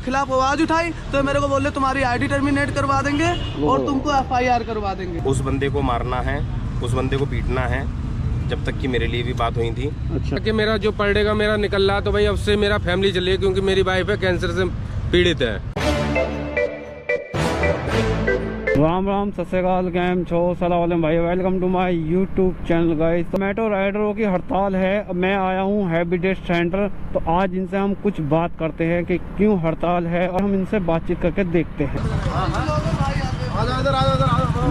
खिलाफ आवाज उठाई तो मेरे को बोले तुम्हारी आईडी टर्मिनेट करवा देंगे और तुमको FIR करवा देंगे। उस बंदे को मारना है, उस बंदे को पीटना है, जब तक कि मेरे लिए भी बात हुई थी। अच्छा कि मेरा जो पर डे का मेरा निकल रहा, तो भाई अब से मेरा फैमिली चलिए, क्योंकि मेरी वाइफ है कैंसर से पीड़ित है। राम राम, सत श्री अकाल, कैम छो, सलाम भाई, welcome to my YouTube channel guys. Zomato राइडरों की हड़ताल है। मैं आया हूँ हैबिटेट सेंटर, तो आज इनसे हम कुछ बात करते हैं कि क्यों हड़ताल है और हम इनसे बातचीत करके देखते हैं। मैं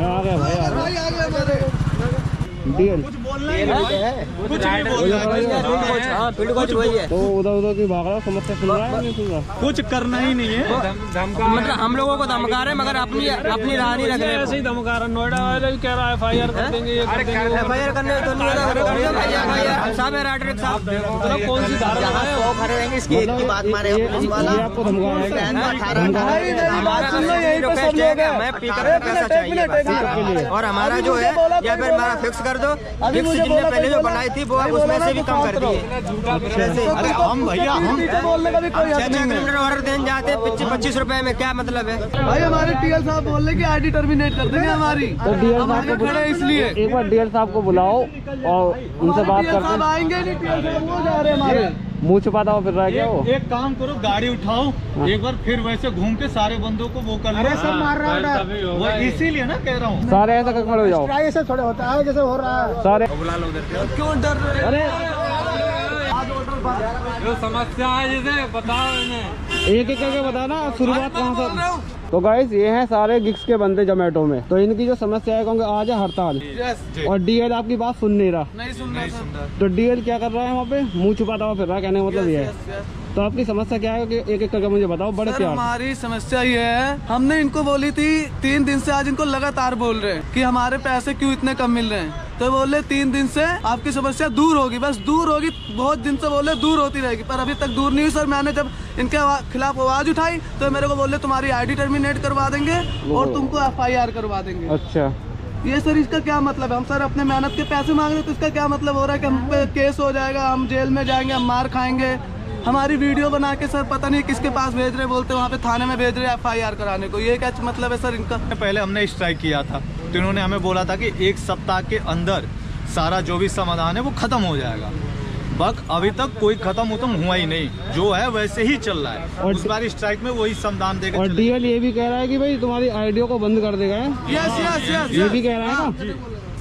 आ गया भाई, डीएल तो उधर उधर की भाग रहा, समस्या सुन रहा है नहीं सुन रहा, कुछ करना ही नहीं है। मतलब हम लोगों को धमका रहे मगर अपनी राह नहीं रख रहे। ऐसे ही धमका रहा, नोएडा वाले भी कह रहा है FIR कर देंगे, ये कर देंगे, FIR करने तो नहीं साहब है राइडर साहब, कौन सी धारा है इसकी एक की बात मारे आपको धमका मैं पिकअप पैसा चाहिए और हमारा जो है या फिर हमारा फिक्स कर दो। जिनने पहले जो बनाई थी वो उसमें से भी कम कर दिए। अरे हम भैया हम 6 किलोमीटर ऑर्डर देने जाते 25 रुपए में, क्या मतलब है भाई? हमारे TL साहब बोल रहे कि आईडी टर्मिनेट कर देंगे हमारी, तो DL साहब को खड़े इसलिए। एक बार DL साहब को बुलाओ और उनसे बात करते हैं। आएंगे नहीं, TL साहब वो जा रहे हैं हमारे। मुँह छुपाता हुआ फिर रहा है क्या वो? एक काम करो, गाड़ी उठाओ एक बार, फिर वैसे घूम के सारे बंदों को वो कर लो। सब मार रहा है वो इसीलिए ना कह रहा हूँ, सारे ऐसा कर खड़े हो जाओ, ऐसे थोड़े होता है जैसे हो रहा है सारे। क्यों डर रहे? अरे जो समस्या है जिसे बताओ इन्हें, एक एक करके बताना शुरुआत कहाँ से। तो गाइस ये हैं सारे गिग्स के बंदे जोमेटो में, तो इनकी जो समस्या है क्योंकि आज है हड़ताल और DL आपकी बात सुन नहीं रहा। नहीं सुन रहे सर। तो DL क्या कर रहा है वहाँ पे? मुंह छुपाता हुआ फिर रहा है, कहने का मतलब ये है। तो आपकी समस्या क्या है कि एक एक करके मुझे बताओ बड़े सर, प्यार। हमारी समस्या ये है, हमने इनको बोली थी 3 दिन से, आज इनको लगातार बोल रहे हैं कि हमारे पैसे क्यों इतने कम मिल रहे हैं। तो बोले 3 दिन से आपकी समस्या दूर होगी, बस दूर होगी, बहुत दिन से बोले दूर होती रहेगी, पर अभी तक दूर नहीं हुई। सर मैंने जब इनके खिलाफ आवाज उठाई तो मेरे को बोले तुम्हारी आईडी टर्मिनेट करवा देंगे और तुमको FIR करवा देंगे। अच्छा, ये सर इसका क्या मतलब है? हम सर अपने मेहनत के पैसे मांग रहे हैं, तो इसका क्या मतलब हो रहा है कि हम पे केस हो जाएगा, हम जेल में जाएंगे, हम मार खाएंगे। हमारी वीडियो बना के सर पता नहीं किसके पास भेज रहे, बोलते वहाँ पे थाने में भेज रहे FIR कराने को। ये क्या मतलब है सर इनका? पहले हमने स्ट्राइक किया था तो इन्होंने हमें बोला था कि 1 सप्ताह के अंदर सारा जो भी समाधान है वो खत्म हो जाएगा, बट अभी तक कोई खत्म हुआ ही नहीं, जो है वैसे ही चल रहा है। और उस बार स्ट्राइक में वही समाधान देगा। और DL ये भी कह रहा है कि भाई तुम्हारी आईडियो को बंद कर देगा। यस ये भी कह रहा है ना,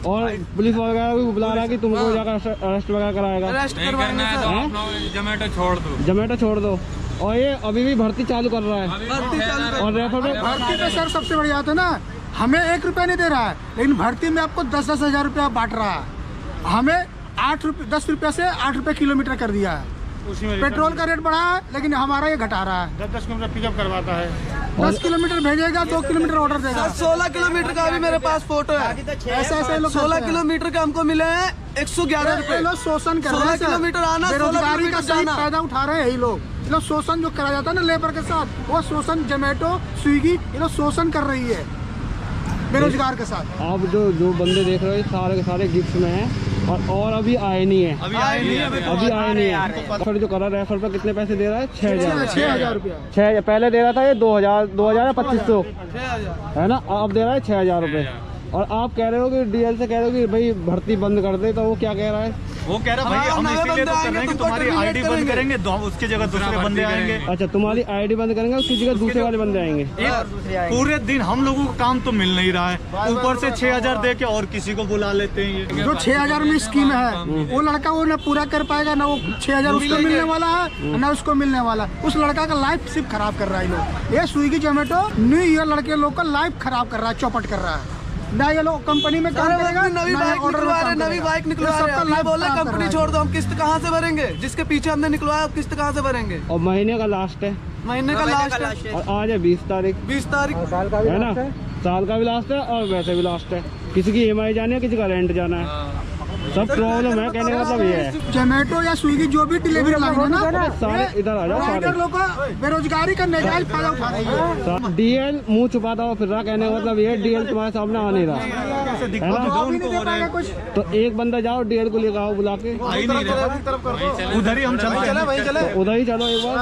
और पुलिस वगैरह भी बुला रहा है कि तुमको जाकर अरेस्ट वगैरह कराएगा। अरेस्ट करवाएंगे सर। जोमेटो छोड़ दो, जोमेटो छोड़ दो। और ये अभी भी भर्ती चालू कर रहा है और रेफर में भर्ती पे सर सबसे बड़ी बात है ना, हमें 1 रुपया नहीं दे रहा है, लेकिन भर्ती में आपको 10-10 हजार रुपया बांट रहा है। हमें 10 रुपया से 8 रुपया किलोमीटर कर दिया है। पेट्रोल का रेट बढ़ा है लेकिन हमारा ये घटा रहा है। 10 किलोमीटर पिकअप करवाता है, 10 किलोमीटर भेजेगा, 2 किलोमीटर ऑर्डर देगा। 16 किलोमीटर का भी मेरे पास फोटो है। ऐसे लोग 16 किलोमीटर का हमको मिले हैं 111 रुपए। लोग शोषण कर रहे 16 हैं, किलोमीटर आना, 16 बेरोजगारी का किलोमीटर सही जाना। फायदा उठा रहे हैं यही लोग। ये लोग शोषण जो करा जाता है ना लेबर के साथ, वो शोषण जोमेटो स्विगी ये लोग शोषण कर रही है बेरोजगार के साथ। आप जो बंदे देख रहे हो सारे के सारे गिफ्ट में हैं और अभी आए नहीं है, अभी आए नहीं है। सर जो करा रेफर पर कितने पैसे दे रहा है? 6,000 रुपया। 6 पहले दे रहा था ये 2,000 या 2,500 है ना, अब दे रहा है 6,000 रुपए। और आप कह रहे हो कि DL से कह रहे हो कि भाई भर्ती बंद कर दे, तो वो क्या कह रहा है? वो कह रहा है भाई हम इसीलिए तो कर रहे हैं कि तुम्हारी आईडी बंद करेंगे, उसकी जगह दूसरे बंदे आएंगे। अच्छा, तुम्हारी आईडी बंद करेंगे, उसकी जगह दूसरे वाले बंदे आएंगे। पूरे दिन हम लोगों को काम तो मिल नहीं रहा है, ऊपर से 6,000 दे के और किसी को बुला लेते हैं। ये जो 6,000 में स्कीम है वो लड़का वो न पूरा कर पाएगा, ना वो 6,000 उसको मिलने वाला है ना उसको मिलने वाला। उस लड़का का लाइफ सिर्फ खराब कर रहा है लोग। ये स्विगी जोमेटो न्यू ईयर लड़के लोग का लाइफ खराब कर रहा है, चौपट कर रहा है। ना ये लोग कंपनी में काम करेगा, नवी बाइक निकलवा रहे हैं, बोले कंपनी छोड़ दो, हम किस्त कहाँ से भरेंगे? जिसके पीछे हमने निकलवाया किस्त कहाँ से भरेंगे? और महीने का लास्ट है, महीने का लास्ट है और आज है 20 तारीख, 20 तारीख है ना, साल का भी लास्ट है और वैसे भी लास्ट है। किसी की EMI जानी है, किसी का रेंट जाना है। सब प्रॉब्लम है, कहने का मतलब ये है। जोमेटो या स्विगी जो भी डिलीवरी लाइन है ना, सारे इधर आ जाओ, राइडर लोग को बेरोजगारी का नजायज फायदा उठा रही है। डीएल मुंह छुपाता हुआ फिर रहा, कहने का मतलब ये डीएल तुम्हारे सामने आ नहीं रहा है ना। जवाब ही नहीं दे पाएगा कुछ। तो एक बंदा जाओ डीएल को लेकर आओ बुला के, उधर ही हम चले, वहीं चले, तो उधर ही चलो एक बार,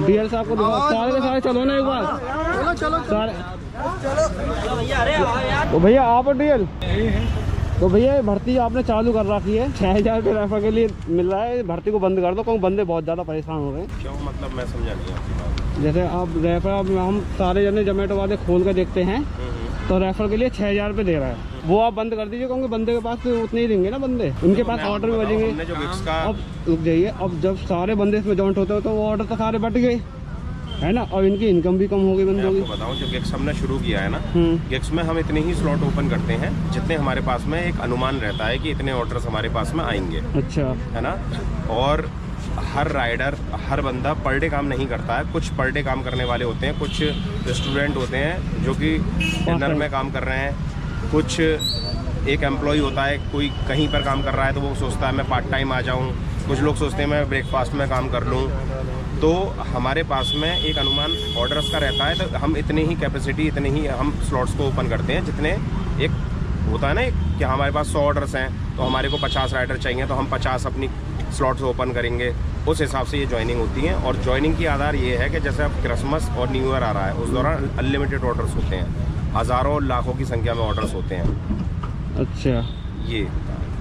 डीएल साहब को दिखाओ, सारे के सारे चलो ना एक बार, चलो सारे। तो भैया आप डीएल, तो भैया ये भर्ती आपने चालू कर रखी है, 6000 रुपये रेफर के लिए मिल रहा है, भर्ती को बंद कर दो क्योंकि बंदे बहुत ज़्यादा परेशान हो गए। क्यों, मतलब मैं समझा नहीं आपकी बात। जैसे आप रेफर, हम सारे जने जोमेटो वाले खोल के देखते हैं तो रेफर के लिए 6000 रुपये दे रहा है, वो आप बंद कर दीजिए क्योंकि बंदे के पास तो उतने ही देंगे ना बंदे, उनके पास ऑर्डर भी बजेंगे। हमने जो गिग्स का, अब रुक जाइए, अब जब सारे बंदे इसमें जॉइंट होते हो तो वो ऑर्डर तो सारे बट गए है ना, और इनकी इनकम भी कम हो गई मैं बंदों की। आपको बताऊं, जो गिग्स हमने शुरू किया है ना, गिग्स में हम इतने ही स्लॉट ओपन करते हैं जितने हमारे पास में एक अनुमान रहता है कि इतने ऑर्डर्स हमारे पास में आएंगे, अच्छा है ना। और हर राइडर, हर बंदा पर डे काम नहीं करता है, कुछ पर डे काम करने वाले होते हैं, कुछ स्टूडेंट होते हैं जो कि डिनर में काम कर रहे हैं, कुछ एक एम्प्लॉय होता है, कोई कहीं पर काम कर रहा है तो वो सोचता है मैं पार्ट टाइम आ जाऊं, कुछ लोग सोचते हैं मैं ब्रेकफास्ट में काम कर लूं। तो हमारे पास में एक अनुमान ऑर्डर्स का रहता है, तो हम इतने ही कैपेसिटी, इतने ही हम स्लॉट्स को ओपन करते हैं जितने एक होता है ना कि हमारे पास 100 ऑर्डर्स हैं तो हमारे को 50 राइडर चाहिए, तो हम 50 अपनी स्लॉट्स ओपन करेंगे, उस हिसाब से ये ज्वाइनिंग होती है। और ज्वाइनिंग की आधार ये है कि जैसे अब क्रिसमस और न्यू ईयर आ रहा है, उस दौरान अनलिमिटेड ऑर्डर्स होते हैं, हज़ारों लाखों की संख्या में ऑर्डर्स होते हैं। अच्छा, ये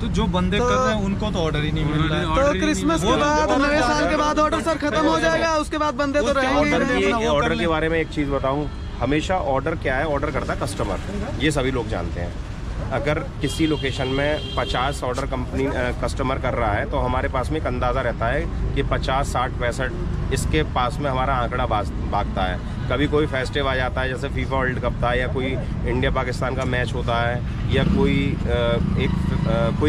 तो जो बंदे कर रहे हैं उनको तो ऑर्डर ही नहीं मिल रहा है। तो क्रिसमस के बाद, नए साल के बाद ऑर्डर सर खत्म हो जाएगा, उसके बाद बंदे तो रहेंगे। ऑर्डर के बारे में एक चीज़ बताऊं, हमेशा ऑर्डर क्या है, ऑर्डर करता है कस्टमर, ये सभी लोग जानते हैं। अगर किसी लोकेशन में 50 ऑर्डर कंपनी कस्टमर कर रहा है तो हमारे पास में एक अंदाज़ा रहता है कि 50, 60, 65 इसके पास में हमारा आंकड़ा भागता है। कभी कोई फेस्टिव आ जाता है, जैसे फीफा वर्ल्ड कप था, या कोई इंडिया पाकिस्तान का मैच होता है, या कोई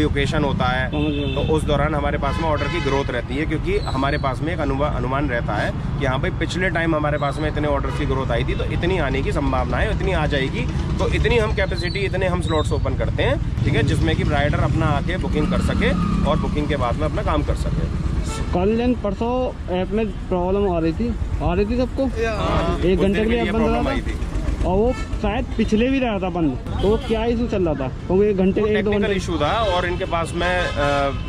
ओकेशन होता है, तो उस दौरान हमारे पास में ऑर्डर की ग्रोथ रहती है, क्योंकि हमारे पास में एक अनुमान रहता है कि हाँ भाई पिछले टाइम हमारे पास में इतने ऑर्डर की ग्रोथ आई थी तो इतनी आने की संभावना है, इतनी आ जाएगी, तो इतनी हम कैपेसिटी, इतने हम स्लॉट्स ओपन करते हैं, ठीक है, जिसमें कि राइडर अपना आके बुकिंग कर सके और बुकिंग के बाद में अपना काम कर सके। कल दिन परसों ऐप में प्रॉब्लम आ रही थी सबको, 1 घंटे के लिए ऐप बंद रहा था, और वो शायद पिछले भी रहा था बंद, तो क्या इशू चल रहा था क्योंकि 1 घंटे 1-2 घंटे इशू था, और इनके पास में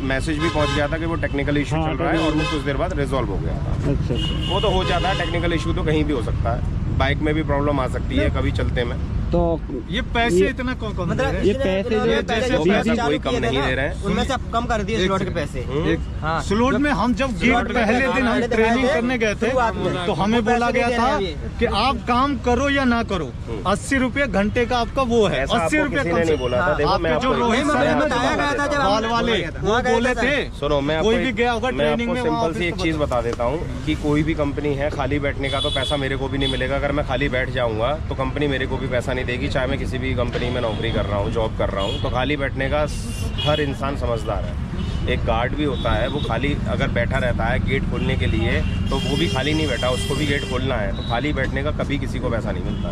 मैसेज भी पहुंच गया था कि वो टेक्निकल इशू चल रहा है, और वो कुछ देर बाद रिजॉल्व हो गया था। अच्छा, वो तो हो जाता है, टेक्निकल इशू तो कहीं भी हो सकता है, बाइक में भी प्रॉब्लम आ सकती है कभी चलते में। तो ये पैसे इतना कौन कौन दे रहे हैं? ये पैसे जो पैसा कोई कम नहीं दे रहे हैं, उनमें से कम कर दिए स्लॉट के पैसे। हाँ। स्लॉट में हम जब गिग पहले दिन हम ट्रेनिंग करने गए थे तो हमें बोला गया था कि आप काम करो या ना करो, 80 रुपये घंटे का आपका वो है, 80 रुपये किसी ने नहीं बोला था। देखो मैं जो रोहित बाल वाले वो बोले थे, सुनो, मैं कोई भी गया होगा ट्रेनिंग में, सिंपल सी एक चीज बता देता हूँ कि कोई भी कंपनी है, खाली बैठने का तो पैसा मेरे को भी नहीं मिलेगा। अगर मैं खाली बैठ जाऊंगा तो कंपनी मेरे को भी पैसा नहीं देगी, चाहे मैं किसी भी कंपनी में नौकरी कर रहा हूँ, जॉब कर रहा हूँ। तो खाली बैठने का हर इंसान समझदार है। एक गार्ड भी होता है, वो खाली अगर बैठा रहता है गेट खोलने के लिए, तो वो भी खाली नहीं बैठा, उसको भी गेट खोलना है। तो खाली बैठने का कभी किसी को पैसा नहीं मिलता।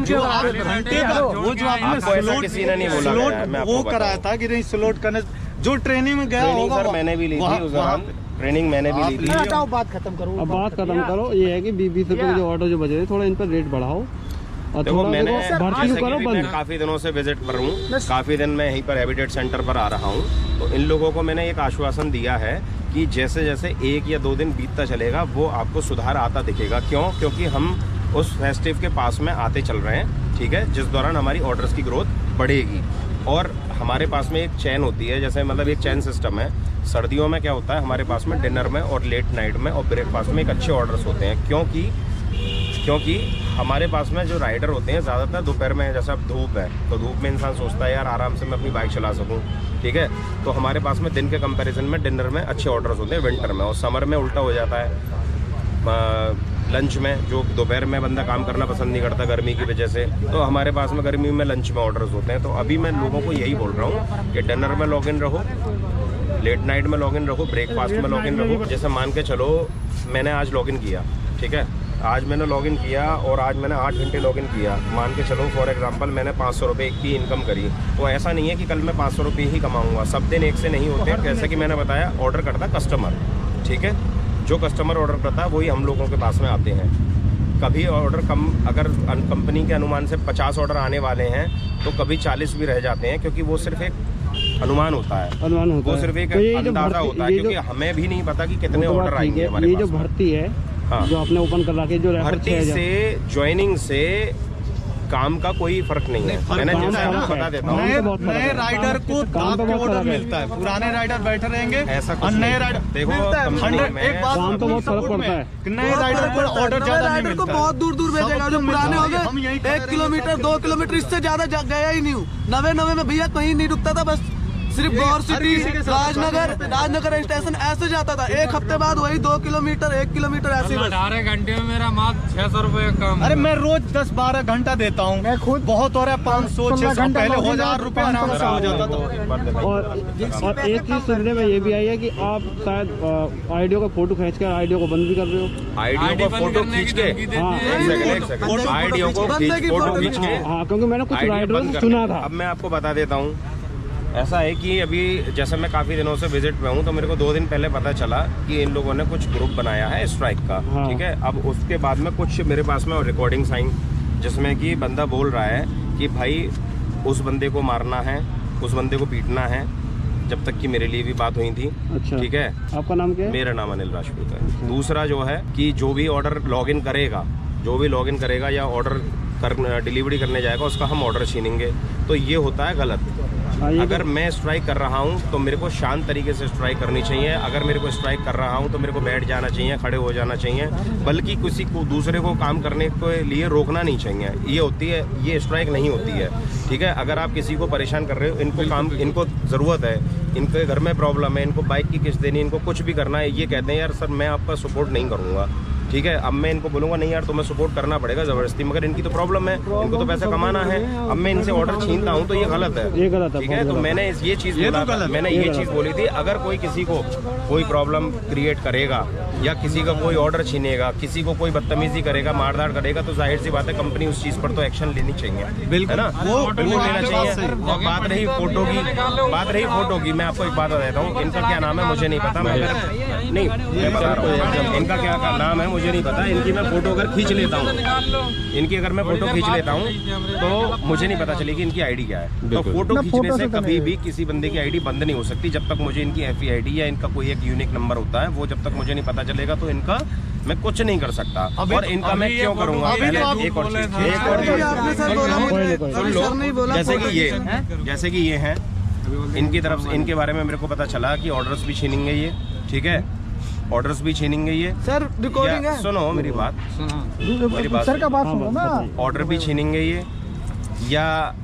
जो आप घंटे का वो जो आपने किसी ने नहीं बोला वो कराया था कि नहीं स्लॉट करने, जो ट्रेनिंग में गया होगा सर मैंने भी ली थी उस दौरान, ट्रेनिंग मैंने भी ली थी। बात खत्म करो, अब बात खत्म करो। ये है कि 20 रुपये के जो ऑर्डर जो बचे थे, थोड़ा इन पर रेट बढ़ाओ और देखो थोड़ा मैंने भर्ती जैसे करो कि बंद। मैं काफ़ी दिनों से विजिट पर हूँ, काफ़ी दिन मैं यहीं पर हैबिटेट सेंटर पर आ रहा हूँ। तो इन लोगों को मैंने एक आश्वासन दिया है कि जैसे जैसे 1 या 2 दिन बीतता चलेगा वो आपको सुधार आता दिखेगा। क्यों? क्योंकि हम उस फेस्टिव के पास में आते चल रहे हैं, ठीक है, जिस दौरान हमारी ऑर्डर्स की ग्रोथ बढ़ेगी। और हमारे पास में एक चैन होती है, जैसे मतलब एक चैन सिस्टम है। सर्दियों में क्या होता है, हमारे पास में डिनर में और लेट नाइट में और ब्रेकफास्ट में एक अच्छे ऑर्डर्स होते हैं। क्योंकि हमारे पास में जो राइडर होते हैं ज़्यादातर दोपहर में, जैसे अब धूप है तो धूप में इंसान सोचता है यार आराम से मैं अपनी बाइक चला सकूं, ठीक है। तो हमारे पास में दिन के कंपैरिजन में डिनर में अच्छे ऑर्डर्स होते हैं विंटर में, और समर में उल्टा हो जाता है। लंच में जो दोपहर में बंदा काम करना पसंद नहीं करता गर्मी की वजह से, तो हमारे पास में गर्मी में लंच में ऑर्डर्स होते हैं। तो अभी मैं लोगों को यही बोल रहा हूँ कि डिनर में लॉग इन रहो, लेट नाइट में लॉग इन रहो, ब्रेकफास्ट में लॉग इन रहो। जैसे मान के चलो मैंने आज लॉग इन किया, ठीक है, आज मैंने लॉगिन किया और आज मैंने 8 घंटे लॉगिन किया, मान के चलो फॉर एग्जांपल मैंने 500 रुपये की इनकम करी, तो ऐसा नहीं है कि कल मैं 500 रुपये ही कमाऊंगा। सब दिन एक से नहीं होते हैं। जैसे कि मैंने बताया, ऑर्डर करता कस्टमर, ठीक है, जो कस्टमर ऑर्डर करता है वही हम लोगों के पास में आते हैं। कभी ऑर्डर कम, अगर कंपनी के अनुमान से 50 ऑर्डर आने वाले हैं तो कभी 40 भी रह जाते हैं, क्योंकि वो सिर्फ एक अनुमान होता है, वो सिर्फ एक अंदाजा होता है, क्योंकि हमें भी नहीं पता कि कितने ऑर्डर आएंगे हमारे पास। ये जो भर्ती है, हाँ, जो आपने ओपन कर रखी है, जो भर्ती से ज्वाइनिंग से काम का कोई फर्क नहीं है। मैंने जैसे आपको बता देता हूँ, नए राइडर को दाब के ऑर्डर मिलता है, पुराने राइडर बैठे रहेंगे, ऐसा और नए राइडर देखो एक बात काम तो बहुत फर्क पड़ता है। नए राइडर को ऑर्डर ज्यादा नहीं राइडर को मिलता, बहुत दूर दूर भेजेगा। जो पुराने हो गए 1 किलोमीटर 2 किलोमीटर इससे ज्यादा गया ही नहीं हूँ। 90 में भैया कहीं नहीं रुकता था, बस सिर्फ गौर सिटी, राजनगर स्टेशन ऐसे जाता था। एक हफ्ते बाद वही 2 किलोमीटर 1 किलोमीटर ऐसे। 18 घंटे में मेरा मात्र 600 रुपये कम। अरे मैं रोज 10-12 घंटा देता हूँ, मैं खुद बहुत हो रहा है, 500-600 पहले 1000 रुपये आराम से हो जाता था। और एक चीज सुनने में ये भी आई है कि आप शायद आईडियो का फोटो खींचकर आईडियो को बंद भी कर रहे हो। आईडियो को फोटो खींच के, आईडियो को फोटो खींच के, हाँ, क्योंकि मैंने कुछ राइडरों को सुना था। अब मैं आपको बता देता हूँ, ऐसा है कि अभी जैसे मैं काफ़ी दिनों से विजिट पे हूँ, तो मेरे को 2 दिन पहले पता चला कि इन लोगों ने कुछ ग्रुप बनाया है स्ट्राइक का, हाँ। ठीक है। अब उसके बाद में कुछ मेरे पास में रिकॉर्डिंग्स आई, जिसमें कि बंदा बोल रहा है कि भाई उस बंदे को मारना है, उस बंदे को पीटना है, जब तक कि मेरे लिए भी बात हुई थी, अच्छा, ठीक है। आपका नाम क्या है? मेरा नाम अनिल राजपूत है। दूसरा जो है कि जो भी ऑर्डर लॉगिन करेगा या ऑर्डर डिलीवरी करने जाएगा, उसका हम ऑर्डर छीनेंगे, तो ये होता है गलत। अगर मैं स्ट्राइक कर रहा हूँ तो मेरे को शांत तरीके से स्ट्राइक करनी चाहिए। अगर मेरे को स्ट्राइक कर रहा हूँ तो मेरे को बैठ जाना चाहिए, खड़े हो जाना चाहिए, बल्कि किसी को दूसरे को काम करने के लिए रोकना नहीं चाहिए। ये होती है, ये स्ट्राइक नहीं होती है, ठीक है। अगर आप किसी को परेशान कर रहे हो, इनको ज़रूरत है, इनके घर में प्रॉब्लम है, इनको बाइक की किस्त देनी, इनको कुछ भी करना है, ये कहते हैं यार सर मैं आपका सपोर्ट नहीं करूँगा, ठीक है। अब मैं इनको बोलूंगा नहीं यार तुम्हें सपोर्ट करना पड़ेगा जबरदस्ती, मगर इनकी तो प्रॉब्लम है, इनको तो पैसा कमाना है। अब मैं इनसे ऑर्डर छीनता हूँ तो ये गलत है, ठीक है। तो मैंने ये चीज़ बोली थी, अगर कोई किसी को कोई प्रॉब्लम क्रिएट करेगा या किसी का कोई ऑर्डर छीनेगा, किसी को कोई बदतमीजी करेगा, मारधाड़ करेगा, तो जाहिर सी बात है कंपनी उस चीज़ पर तो एक्शन लेनी चाहिए, है ना, वो बिल्कुल लेना चाहिए। बात रही फोटो की, मैं आपको एक बात बताता हूँ, इनका क्या नाम है मुझे नहीं पता, मैं बता रहा हूँ इनका क्या नाम है मुझे नहीं पता। इनकी मैं फोटो अगर खींच लेता हूँ, तो मुझे नहीं पता चलेगी इनकी आईडी क्या है। तो फोटो खींचने से कभी भी किसी बंदे की आईडी बंद नहीं हो सकती, जब तक मुझे इनकी FE ID या इनका कोई एक यूनिक नंबर होता है, वो जब तक मुझे नहीं पता चलेगा तो इनका मैं कुछ नहीं कर सकता। और इनका मैं क्यों करूँगा, पहले एक और जैसे कि ये है, इनकी तरफ से इनके बारे में मेरे को पता चला कि ऑर्डर्स भी छीनेंगे ये, ठीक है, ऑर्डर्स भी छीनेंगे ये। सर रिकॉर्डिंग है, सुनो मेरी बात सर का बात सुनो ना। ऑर्डर भी छीनेंगे ये या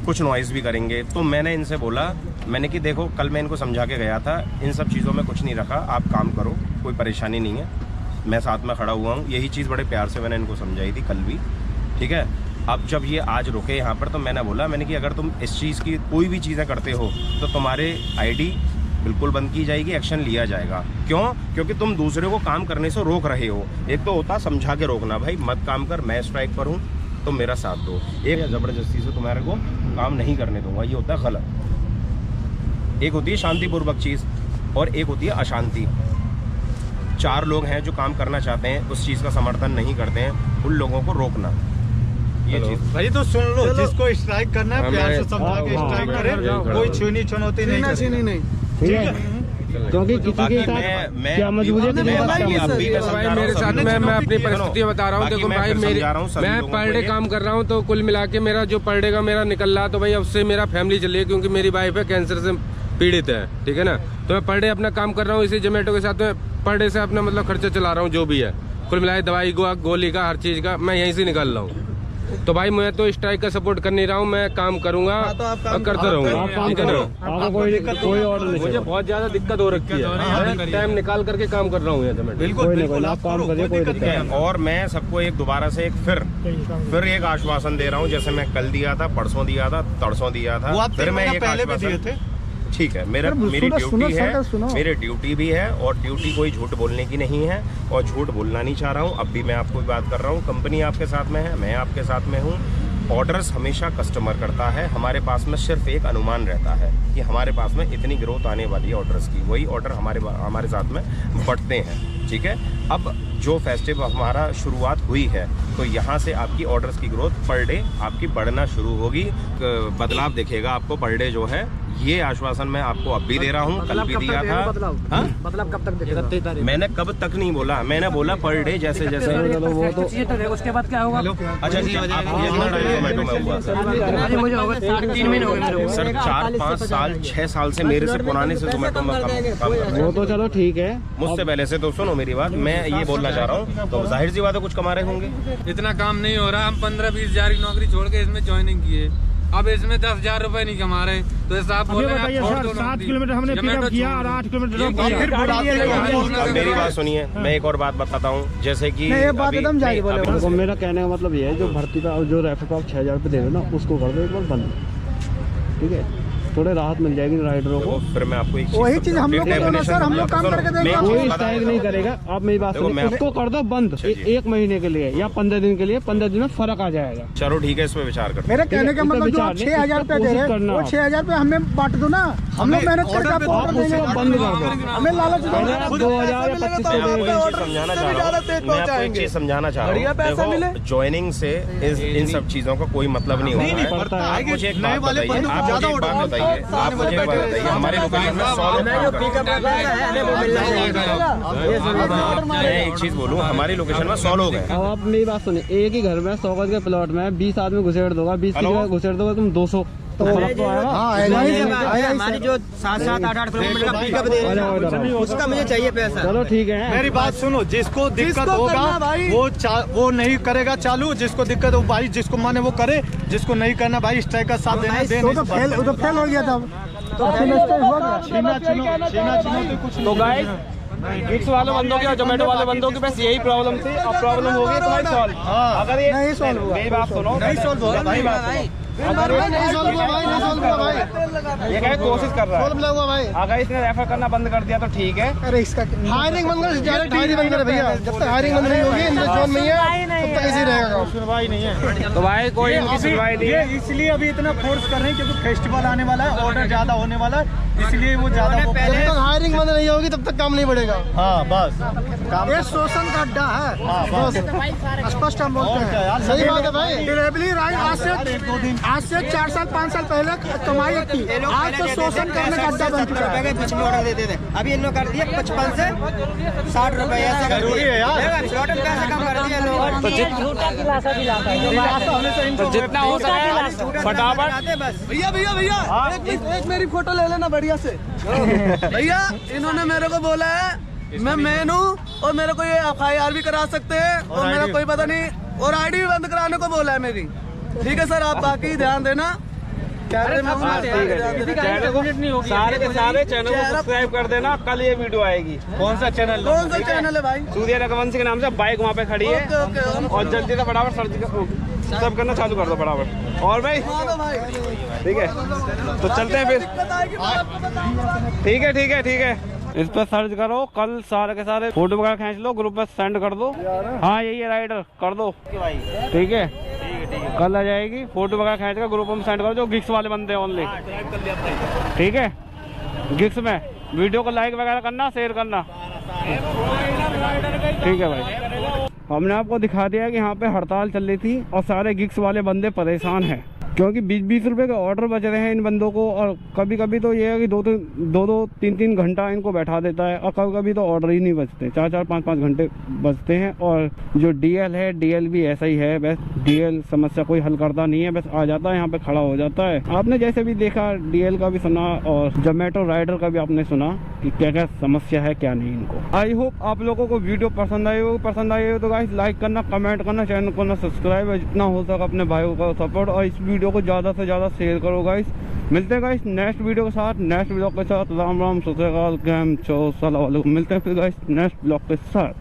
कुछ नॉइज़ भी करेंगे। तो मैंने इनसे बोला, मैंने कि देखो कल मैं इनको समझा के गया था, इन सब चीज़ों में कुछ नहीं रखा, आप काम करो, कोई परेशानी नहीं है, मैं साथ में खड़ा हुआ हूँ। यही चीज़ बड़े प्यार से मैंने इनको समझाई थी कल भी, ठीक है। अब जब ये आज रुके यहाँ पर, तो मैंने कि अगर तुम इस चीज़ की कोई भी चीज़ें करते हो तो तुम्हारे ID बिल्कुल बंद की जाएगी, एक्शन लिया जाएगा। क्यों? क्योंकि तुम दूसरे को काम करने से रोक रहे हो। एक तो होता समझा के रोकना, भाई मत काम कर, मैं स्ट्राइक पर हूँ, तुम मेरा साथ दो। एक ज़बरदस्ती से तुम्हारे को काम नहीं करने दूंगा, ये होता है गलत। एक होती है शांतिपूर्वक चीज़ और एक होती है अशांति। 4 लोग हैं जो काम करना चाहते हैं, उस चीज़ का समर्थन नहीं करते हैं, उन लोगों को रोकना, ये चीज़। भाई तो सुन लो, जिसको स्ट्राइक करना है प्यार से समझा के स्ट्राइक करे, कोई छीनी चुनौती नहीं। ठीक है, क्योंकि किसी के साथ क्या मजबूरी है, मेरे साथ मैं अपनी परिस्थिति बता रहा हूँ। देखो भाई, मैं पर डे काम कर रहा हूँ, तो कुल मिला के मेरा जो पर डे का मेरा निकल रहा, तो भाई अब से मेरा फैमिली चली है, क्योंकि मेरी वाइफ है कैंसर से पीड़ित है, ठीक है ना। तो मैं पर डे अपना काम कर रहा हूँ, इसी जोमेटो के साथ में पर डे से अपना मतलब खर्चा चला रहा हूँ, जो भी है कुल मिला दवाई गोली का, हर चीज़ का मैं यहीं से निकाल रहा हूँ। तो भाई मैं तो स्ट्राइक का सपोर्ट कर नहीं रहा हूँ, मैं काम करूंगा और करता रहूंगा। कोई ऑर्डर नहीं, मुझे बहुत ज्यादा दिक्कत हो रखी है, टाइम निकाल करके काम कर रहा हूँ यहाँ मैं। बिल्कुल आप काम करिए, कोई दिक्कत नहीं। और मैं सबको एक दोबारा से फिर एक आश्वासन दे रहा हूँ, जैसे मैं कल दिया था, परसों दिया था, तरसों दिया था, फिर मैं पहले भी दिए थे। ठीक है, मेरी ड्यूटी है, मेरी ड्यूटी भी है, और ड्यूटी कोई झूठ बोलने की नहीं है, और झूठ बोलना नहीं चाह रहा हूँ। अब भी मैं आपको बात कर रहा हूँ, कंपनी आपके साथ में है, मैं आपके साथ में हूँ। ऑर्डर्स हमेशा कस्टमर करता है, हमारे पास में सिर्फ एक अनुमान रहता है कि हमारे पास में इतनी ग्रोथ आने वाली है ऑर्डर्स की, वही ऑर्डर हमारे साथ में बढ़ते हैं। ठीक है, अब जो फेस्टिव हमारा शुरुआत हुई है, तो यहाँ से आपकी ऑर्डर्स की ग्रोथ पर डे आपकी बढ़ना शुरू होगी, बदलाव दिखेगा आपको पर डे जो है। ये आश्वासन मैं आपको अब भी दे रहा हूँ, कल भी दिया था। मतलब कब तक देगा? मैंने कब तक नहीं बोला, मैंने बोला पर डे जैसे जैसे वो तो उसके बाद क्या होगा? अच्छा जी, आपको कितना टाइम जोमेटो में हुआ सर? मुझे होगा 3 महीने हो गए सर, 4-5 साल 6 साल से मेरे से पुराने से जोमेटो में काम कर रहे वो तो चलो ठीक है, मुझसे पहले से। तो सुनो मेरी बात, मैं ये बोलना चाह रहा हूँ, तो जाहिर सी बात है कुछ कमा रहे होंगे। इतना काम नहीं हो रहा, हम 15-20 हजार की नौकरी छोड़ के इसमें ज्वाइनिंग किए, अब इसमें 10,000 रुपए नहीं कमा रहे, तो साहब बोल रहे हैं 7 किलोमीटर हमने पिकअप किया और 8 किलोमीटर। अब मेरी बात सुनिए, मैं एक और बात बताता हूँ, जैसे कि मेरा कहने का मतलब ये है, जो भर्ती का जो रेफर का 6,000 रुपये दे रहे हो ना, उसको कर दो एक बार बंद। ठीक है, थोड़े राहत मिल जाएगी राइडरों को। फिर मैं आपको वही चीज हम लोग को सर, हम लोग काम करके देंगे, कोई स्ट्राइक नहीं करेगा। आप मेरी बात सुनिए, उसको कर दो बंद 1 महीने के लिए या 15 दिन के लिए, 15 दिन में फर्क आ जाएगा। चलो ठीक है, इस पे विचार करते हैं। मेरे कहने का मतलब जो आप 6,000 रुपए दे रहे हैं, वो 6,000 रुपए हमें बांट दो ना, हम लोग मेहनत करके आपको ऑर्डर देंगे, बंद कर दो। हमें लालच 2,000 या 25 समझाना चाह रहा हूँ। देखो, ज्वाइनिंग से इन सब चीजों का कोई मतलब नहीं होता है। मुझे एक बात बताइए, आप मुझे हमारे लोकेशन में 100 मैं एक चीज बोलूँ, हमारी लोकेशन में 100 लोग हैं। अब आप मेरी बात सुनिए, एक ही घर में 100 गज के प्लॉट में 20 आदमी घुसेड़ दोगा, 20 की घुसेड़ दोगा तुम 200, तो फर्क तो आएगा। हमारी जो 7-8 किलोमीटर का पिकअप दे रहे, उसका मुझे चाहिए पैसा। चलो ठीक है, मेरी बात सुनो, जिसको दिक्कत होगा वो नहीं करेगा चालू, जिसको दिक्कत हो भाई, जिसको माने वो करे, जिसको नहीं करना भाई स्ट्राइक का साथ देना दे। तो फेल हो गया था, तो गाइस गिग्स वाले बंदों की और जोमेटो वाले बंदों की बस यही प्रॉब्लम थी। अब प्रॉब्लम हो गई तुम्हारी सॉल्व। अगर ये नहीं सॉल्व हुआ, मेरी बात सुनो, नहीं सॉल्व होगा भाई, बात सुनो, अगर नहीं सॉल्व हुआ भाई, नहीं सॉल्व हुआ भाई, ये क्या कोशिश कर रहा है, सॉल्व हुआ भाई। अगर इसने रेफर करना बंद कर दिया तो ठीक है। अरे इसका हायरिंग बंद कर, डायरेक्ट हायरिंग बंद कर भैया, जब तक हायरिंग बंद नहीं होगी, इंद्र जोन में है, तब तक इसी रहेगा, सुनवाई नहीं है। तो भाई कोई इनकी सुनवाई नहीं है, इसलिए अभी इतना फोर्स कर रहे हैं क्योंकि फेस्टिवल आने वाला है, ऑर्डर ज्यादा होने वाला है, इसलिए वो ज्यादा। जब तक हायरिंग बंद नहीं होगी तब तक काम नहीं बढ़ेगा। हाँ बस, ये शोषण का अड्डा है, स्पष्ट हम बोलते हैं। सही बात है भाई, डिलीवरी राइट आज से 4 साल 5 साल पहले कमाई थी, आज तो शोषण करने का अड्डा बन चुका है। पिछले ऑर्डर देते थे, अभी इन लोग कर दिए 55 से 60 रुपए ऐसे कर दिए यार, स्लॉटर पैसे कम कर दिए लोग। तो जितना हो सके फटाफट। भैया भैया भैया, एक मेरी फोटो ले लेना बढ़िया से। भैया इन्होंने मेरे को बोला है मैं मेन हूँ, और मेरे को ये FIR भी करा सकते हैं, और मेरा कोई पता नहीं, और ID भी बंद कराने को बोला है मेरी। ठीक है सर, आप बाकी ध्यान देना। सारे के सारे चैनल को सब्सक्राइब कर देना, कल ये वीडियो आएगी। कौन सा चैनल है भाई? सूर्य रघुवंशी के नाम से बाइक वहाँ पे खड़ी है, और जल्दी से फटाफट सर्च सब करना चालू कर दो फटाफट। और भाई ठीक है, तो चलते हैं फिर। ठीक है, इस पर सर्च करो, कल सारे के सारे फोटो वगैरह खींच लो, ग्रुप में सेंड कर दो। हाँ यही है राइडर, कर दो। ठीक है, कल आ जाएगी, फोटो वगैरह खींच कर ग्रुप में सेंड करो, जो गिग्स वाले बंदे ओनली। ठीक है, गिग्स में वीडियो को लाइक वगैरह करना, शेयर करना। ठीक है भाई, हमने आपको दिखा दिया कि यहाँ पे हड़ताल चल रही थी और सारे गिग्स वाले बंदे परेशान हैं, क्योंकि 20-20 रुपए के ऑर्डर बच रहे हैं इन बंदों को। और कभी कभी तो ये है कि 2-3 घंटा इनको बैठा देता है, और कभी कभी तो ऑर्डर ही नहीं बचते, 4-4, 5-5 घंटे बचते हैं। और जो DL है, DL भी ऐसा ही है, बस DL समस्या कोई हल करता नहीं है, बस आ जाता है यहाँ पे खड़ा हो जाता है। आपने जैसे भी देखा, DL का भी सुना और जोमेटो राइडर का भी आपने सुना कि क्या क्या समस्या है, क्या नहीं इनको। आई होप आप लोगों को वीडियो पसंद आई हो तो गाइस लाइक करना, कमेंट करना, चैनल को ना सब्सक्राइब, जितना हो सके अपने भाइयों का सपोर्ट, और इस वीडियो को ज़्यादा से ज़्यादा शेयर करो गाइस। मिलते हैं गाइस नेक्स्ट वीडियो के साथ, नेक्स्ट ब्लॉग के साथ। राम राम, सत श्री अकाल, कैम छो, सलाम वालेकुम। मिलते हैं फिर गाइस नेक्स्ट ब्लॉग के साथ।